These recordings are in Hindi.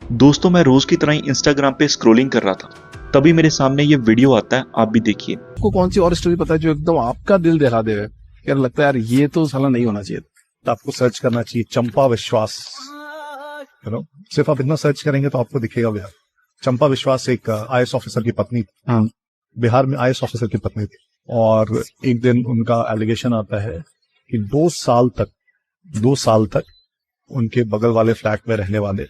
दोस्तों मैं रोज की तरह ही इंस्टाग्राम पे स्क्रॉलिंग कर रहा था, तभी मेरे सामने ये वीडियो आता है। आप भी देखिए। आपको कौन सी और स्टोरी पता है जो एकदम आपका दिल दहला दे? यार लगता है यार ये तो साला नहीं होना चाहिए। तो आपको सर्च करना चाहिए चंपा विश्वास। सिर्फ आप इतना सर्च करेंगे तो आपको दिखेगा बिहार। चंपा विश्वास एक आईएएस ऑफिसर की पत्नी थी। हाँ। बिहार में आईएएस ऑफिसर की पत्नी थी और एक दिन उनका एलिगेशन आता है कि 2 साल तक उनके बगल वाले फ्लैट में रहने वाले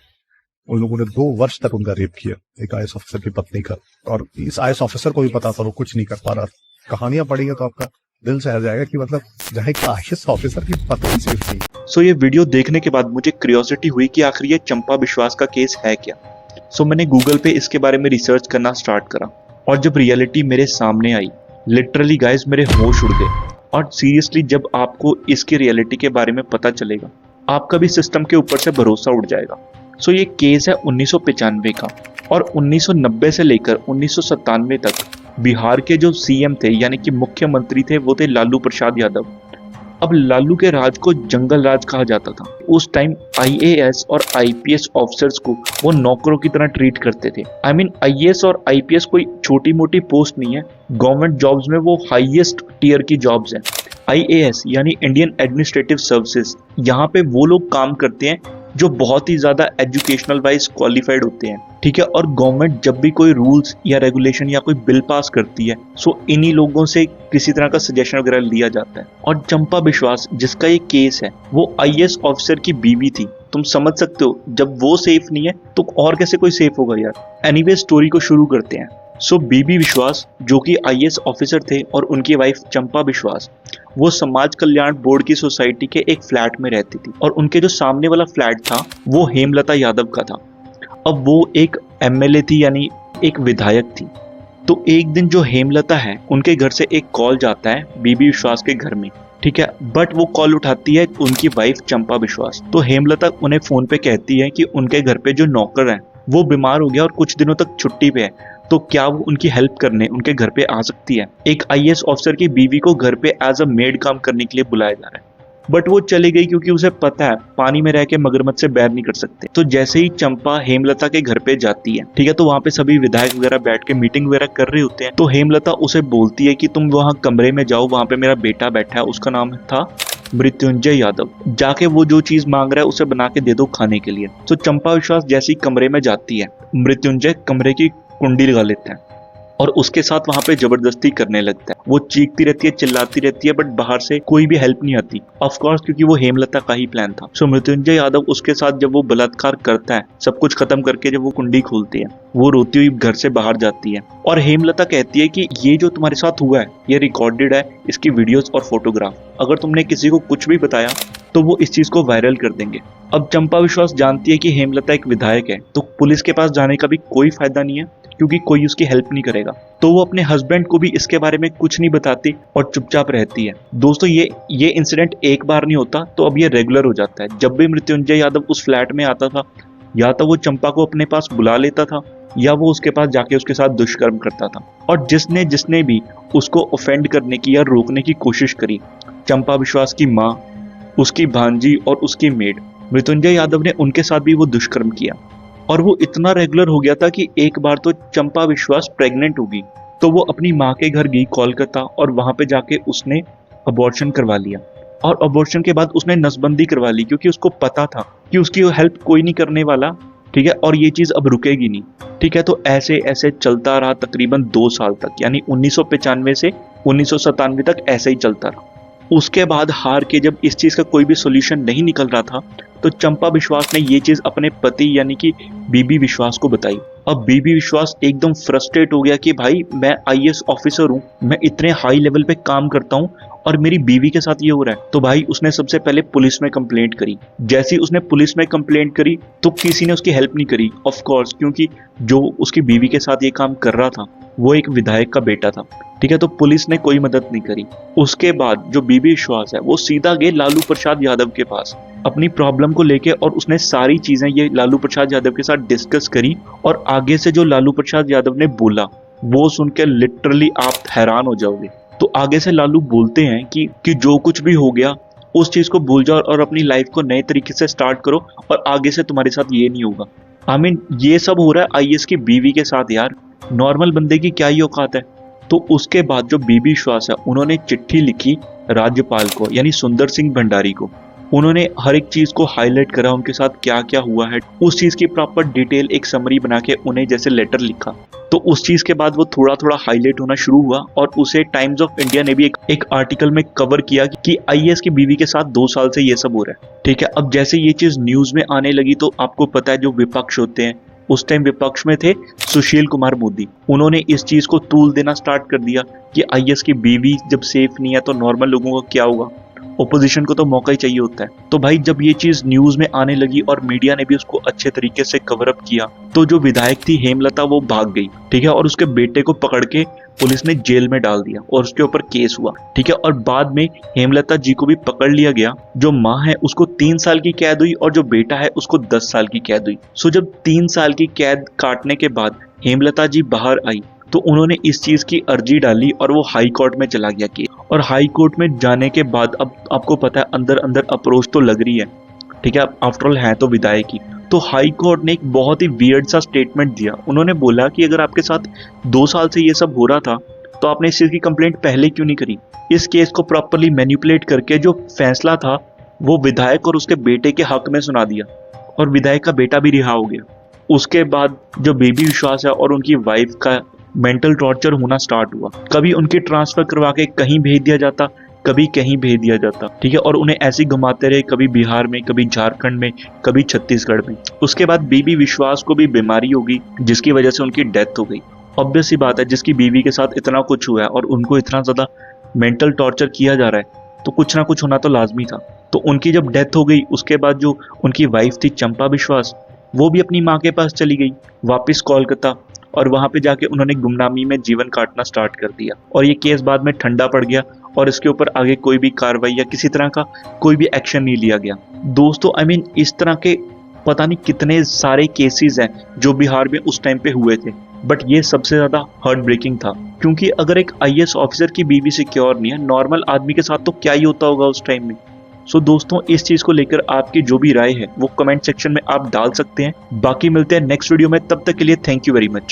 उन लोगों ने 2 वर्ष तक उनका रेप किया, एक आईएएस ऑफिसर की पत्नी का। और इस आईएएस ऑफिसर को भी पता था, वो कुछ नहीं कर पा रहा था। कहानियां पढ़ेंगे तो आपका दिल सहर जाएगा कि मतलब जहाँ एक आईएएस ऑफिसर की पत्नी सेफ थी। सो ये वीडियो देखने के बाद मुझे क्यूरियोसिटी हुई कि आखिर ये चंपा विश्वास का केस है क्या। सो मैंने गूगल पे इसके बारे में रिसर्च करना स्टार्ट करा और जब रियलिटी मेरे सामने आई, लिटरली गाइस मेरे होश उड़ गए। और सीरियसली जब आपको इसकी रियलिटी के बारे में पता चलेगा, आपका भी सिस्टम के ऊपर से भरोसा उड़ जाएगा। सो ये केस है 1995 का और 1990 से लेकर 1997 तक बिहार के जो सीएम थे यानी कि मुख्यमंत्री थे वो थे लालू प्रसाद यादव। अब लालू के राज को जंगल राज कहा जाता था। उस टाइम आईएएस और आईपीएस ऑफिसर्स को वो नौकरों की तरह ट्रीट करते थे। आई मीन आईएएस और आईपीएस कोई छोटी मोटी पोस्ट नहीं है, गवर्नमेंट जॉब्स में वो हाईएस्ट टियर की जॉब्स हैं। आईएएस यानी इंडियन एडमिनिस्ट्रेटिव सर्विसेज, यहाँ पे वो लोग काम करते हैं जो बहुत ही ज्यादा एजुकेशनल वाइज क्वालिफाइड होते हैं, ठीक है। और गवर्नमेंट जब भी कोई रूल्स या रेगुलेशन या कोई बिल पास करती है, सो इन्हीं लोगों से किसी तरह का सजेशन वगैरह लिया जाता है। और चंपा विश्वास जिसका ये केस है, वो आईएएस ऑफिसर की बीवी थी। तुम समझ सकते हो, जब वो सेफ नहीं है तो और कैसे कोई सेफ होगा यार। एनीवे स्टोरी को शुरू करते हैं। सो बीबी विश्वास जो कि आईएएस ऑफिसर थे और उनकी वाइफ चंपा विश्वास, वो समाज कल्याण बोर्ड की सोसाइटी के एक फ्लैट में रहती थी और उनके जो सामने वाला फ्लैट था वो हेमलता यादव का था। अब वो एक एमएलए थी यानी एक विधायक थी। तो एक दिन जो हेमलता है उनके घर से एक कॉल जाता है बीबी विश्वास के घर में, ठीक है। बट वो कॉल उठाती है उनकी वाइफ चंपा विश्वास। तो हेमलता उन्हें फोन पे कहती है कि उनके घर पे जो नौकर है वो बीमार हो गया और कुछ दिनों तक छुट्टी पे है, तो क्या वो उनकी हेल्प करने उनके घर पे आ सकती है। एक आईएएस ऑफिसर की बीवी को घर पे एज अ मेड काम करने के लिए बुलाया जा रहा है, बट वो चली गई क्योंकि उसे पता है पानी में रह के मगरमच्छ से बैर नहीं कर सकते। तो जैसे ही चंपा हेमलता के घर पे जाती है, ठीक है, तो वहां पे सभी विधायक वगैरह बैठ के मीटिंग वगैरह कर रहे होते हैं। तो हेमलता उसे बोलती है कि तुम वहां कमरे में जाओ, वहां पे मेरा बेटा बैठा है, उसका नाम था मृत्युंजय यादव, जाके वो जो चीज मांग रहा है उसे बना के दे दो खाने के लिए। तो चंपा विश्वास जैसे ही कमरे में जाती है, मृत्युंजय कमरे की कुंडी लगा लेता है और उसके साथ वहां पे जबरदस्ती करने लगता है। वो चीखती रहती है, चिल्लाती रहती है, बट बाहर से कोई भी हेल्प नहीं आती, ऑफ कोर्स क्योंकि वो हेमलता का ही प्लान था। सो मृत्युंजय यादव उसके साथ जब वो बलात्कार करता है, सब कुछ खत्म करके जब वो कुंडी खोलती है, वो रोती हुई घर से बाहर जाती है और हेमलता कहती है कि ये जो तुम्हारे साथ हुआ है ये रिकॉर्डेड है, इसकी वीडियोस और फोटोग्राफ, अगर तुमने किसी को कुछ भी बताया तो वो इस चीज को वायरल कर देंगे। अब चंपा विश्वास जानती है कि हेमलता एक विधायक है, तो पुलिस के पास जाने का भी कोई फायदा नहीं है क्योंकि कोई उसकी हेल्प नहीं करेगा। तो वो अपने हस्बैंड को भी इसके बारे में कुछ नहीं बताती और चुपचाप रहती है। दोस्तों ये इंसिडेंट एक बार नहीं होता, तो अब ये रेगुलर हो जाता है। जब भी मृत्युंजय यादव उस फ्लैट में आता था, या तो वो चंपा को अपने पास बुला लेता था या वो उसके पास जाके उसके साथ दुष्कर्म करता था। और जिसने भी उसको ऑफेंड करने की या रोकने की कोशिश करी, चंपा विश्वास की माँ, उसकी भांजी और उसकी मेड, मृत्युंजय यादव ने उनके साथ भी वो दुष्कर्म किया। और वो इतना रेगुलर हो गया था कि एक बार तो चंपा विश्वास प्रेग्नेंट हो गई, तो वो अपनी माँ के घर गई कोलकाता और वहां पे जाके उसने अबॉर्शन करवा लिया। और अबॉर्शन के बाद उसने नसबंदी करवा ली क्योंकि उसको पता था कि उसकी हेल्प कोई नहीं करने वाला, ठीक है, और ये चीज अब रुकेगी नहीं, ठीक है। तो ऐसे ऐसे चलता रहा तकरीबन 2 साल तक, यानी 1995 से 1997 तक ऐसे ही चलता रहा। उसके बाद हार के जब इस चीज का कोई भी सोल्यूशन नहीं निकल रहा था, तो चंपा विश्वास ने ये चीज अपने पति यानी कि बीबी विश्वास को बताई। अब बीबी विश्वास एकदम फ्रस्ट्रेट हो गया कि भाई मैं आईएएस ऑफिसर हूँ, मैं इतने हाई लेवल पे काम करता हूँ और मेरी बीवी के साथ ये हो रहा है। तो भाई उसने सबसे पहले पुलिस में कंप्लेंट करी। जैसे ही उसने पुलिस में कंप्लेंट करी तो किसी ने उसकी हेल्प नहीं करी, ऑफ कोर्स क्योंकि जो उसकी बीवी के साथ ये काम कर रहा था वो एक विधायक का बेटा था, ठीक है। तो पुलिस ने कोई मदद नहीं करी। उसके बाद जो बीबी विश्वास है वो सीधा गए लालू प्रसाद यादव के पास अपनी प्रॉब्लम को लेके, और उसने सारी चीजें ये लालू प्रसाद यादव के साथ डिस्कस करी। और आगे से जो लालू प्रसाद यादव ने बोला वो सुनकर लिटरली आप हैरान हो जाओगे। तो आगे से लालू बोलते हैं कि जो कुछ भी हो गया उस चीज को भूल जाओ और अपनी लाइफ को नए तरीके से स्टार्ट करो और आगे से तुम्हारे साथ ये नहीं होगा। आई मीन ये सब हो रहा है आईएएस की बीवी के साथ यार, नॉर्मल बंदे की क्या ही औकात है। तो उसके बाद जो बीबी विश्वास है उन्होंने चिट्ठी लिखी राज्यपाल को यानी सुंदर सिंह भंडारी को। उन्होंने हर एक चीज को हाईलाइट करा, उनके साथ क्या क्या हुआ है उस चीज की प्रॉपर डिटेल एक समरी बना के उन्हें जैसे लेटर लिखा। तो उस चीज के बाद वो थोड़ा थोड़ा हाईलाइट होना शुरू हुआ और उसे टाइम्स ऑफ इंडिया ने भी एक आर्टिकल में कवर किया कि आईएएस की बीवी के साथ 2 साल से ये सब हो रहा है। ठीक है, अब जैसे ये चीज न्यूज में आने लगी तो आपको पता है जो विपक्ष होते हैं, उस टाइम विपक्ष में थे सुशील कुमार मोदी, उन्होंने इस चीज को तूल देना स्टार्ट कर दिया कि आईएएस की बीवी जब सेफ नहीं है तो नॉर्मल लोगों का क्या होगा, ओपोजिशन को तो मौका ही चाहिए होता है। तो भाई जब ये चीज न्यूज में आने लगी और मीडिया ने भी उसको अच्छे तरीके से कवर अप किया तो जो विधायक थी हेमलता वो भाग गई। ठीक है, और उसके बेटे को पकड़ के पुलिस ने जेल में डाल दिया और उसके ऊपर केस हुआ। ठीक है, और बाद में हेमलता जी को भी पकड़ लिया गया। जो माँ है उसको 3 साल की कैद हुई और जो बेटा है उसको 10 साल की कैद हुई। सो जब 3 साल की कैद काटने के बाद हेमलता जी बाहर आई तो उन्होंने इस चीज की अर्जी डाली और वो हाई कोर्ट में चला गया केस। और हाई कोर्ट में जाने के बाद अब आपको पता है अंदर अंदर अप्रोच तो लग रही है। ठीक है, आफ्टर ऑल है तो विधायक ही। तो हाई कोर्ट ने एक बहुत ही वियर्ड सा स्टेटमेंट दिया। उन्होंने बोला कि अगर आपके साथ 2 साल से ये सब हो रहा था तो आपने इस चीज की कंप्लेंट पहले क्यों नहीं करी। इस केस को प्रॉपरली मैनिपुलेट करके जो फैसला था वो विधायक और उसके बेटे के हक में सुना दिया और विधायक का बेटा भी रिहा हो गया। उसके बाद जो बेबी विश्वास है और उनकी वाइफ का मेंटल टॉर्चर होना स्टार्ट हुआ। कभी उनके ट्रांसफर करवा के कहीं भेज दिया जाता, कभी कहीं भेज दिया जाता। ठीक है, और उन्हें ऐसे ही घुमाते रहे, कभी बिहार में, कभी झारखंड में, कभी छत्तीसगढ़ में। उसके बाद बेबी विश्वास को भी बीमारी हो गई जिसकी वजह से उनकी डेथ हो गई। ऑब्वियस सी बात है, जिसकी बीवी के साथ इतना कुछ हुआ है और उनको इतना ज्यादा मेंटल टॉर्चर किया जा रहा है तो कुछ ना कुछ होना तो लाजमी था। तो उनकी जब डेथ हो गई उसके बाद जो उनकी वाइफ थी चंपा विश्वास, वो भी अपनी माँ के पास चली गई वापस कोलकाता और वहां पे जाके उन्होंने गुमनामी में जीवन काटना स्टार्ट कर दिया। और ये केस बाद में ठंडा पड़ गया और इसके ऊपर आगे कोई भी कार्रवाई या किसी तरह का कोई भी एक्शन नहीं लिया गया। दोस्तों आई मीन इस तरह के पता नहीं कितने सारे केसेस हैं जो बिहार में उस टाइम पे हुए थे, बट ये सबसे ज्यादा हार्ट ब्रेकिंग था क्योंकि अगर एक आईएएस ऑफिसर की बीवी सिक्योर नहीं है, नॉर्मल आदमी के साथ तो क्या ही होता होगा उस टाइम में। सो दोस्तों इस चीज को लेकर आपकी जो भी राय है वो कमेंट सेक्शन में आप डाल सकते हैं। बाकी मिलते हैं नेक्स्ट वीडियो में, तब तक के लिए थैंक यू वेरी मच।